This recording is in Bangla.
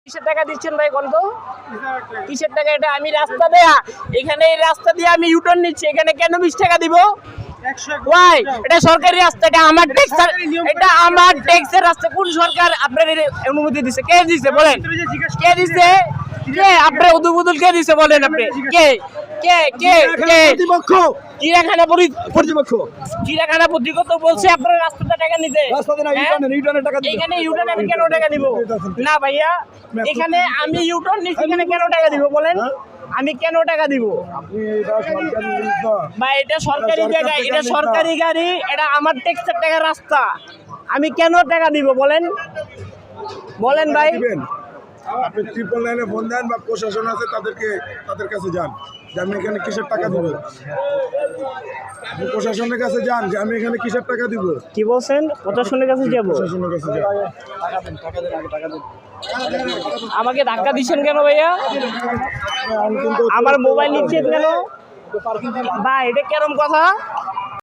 কিসের টাকা দিচ্ছেন ভাই কোন তো? কিসের টাকা এটা? আমি রাস্তা দেয়া এখানে এই রাস্তা দিয়ে আমি ইউটার্ন নিচ্ছি, এখানে কেন 20 টাকা দিব? ওয়াই? এটা সরকারি রাস্তা, এটা আমার ট্যাক্স, এটা আমার ট্যাক্সের রাস্তা। কোন সরকার আপনার অনুমতি দিছে? কে দিছে বলেন? কে দিছে? কে আপনার উদ্বোধন কে দিছে বলেন? আপনি কে কে কে কে কর্তৃপক্ষ চিড়িয়াখানা কর্তৃপক্ষ চিড়িয়াখানা প্রতিগত বলছে আপনার রাস্তাটা টাকা নিতে। রাস্তাতে না ইউটার্নের টাকা দিতে। এখানে ইউটার্ন আমি কেন টাকা দিব? না ভাইয়া, এখানে আমি ইউটার্ন নিচ্ছি, এখানে কেন টাকা দিব বলেন? আমি কেন টাকা দিব? আপনি এটা সরকারি রাস্তা। ভাই এটা সরকারি জায়গা, এটা সরকারি গাড়ি, এটা আমার ট্যাক্সের টাকা রাস্তা, আমি কেন টাকা দিব বলেন? বলেন ভাই। দিবেন। আপনি ট্রিপল লাইনে ফোন দেন বা প্রশাসন আছে তাদের কাছে যান যে আমি এখানে কিসের টাকা দিব। আপনি প্রশাসনের কাছে যান যে আমি এখানে কিসের টাকা দিব। কি বলছেন? প্রশাসনের কাছে যাব? প্রশাসনের কাছে যান। আমাকে ধাক্কা দিচ্ছেন কেন ভাইয়া? আমি কিন্তু আমার মোবাইল নিচ্ছেন কেন ভাই? এটা কেরম কথা?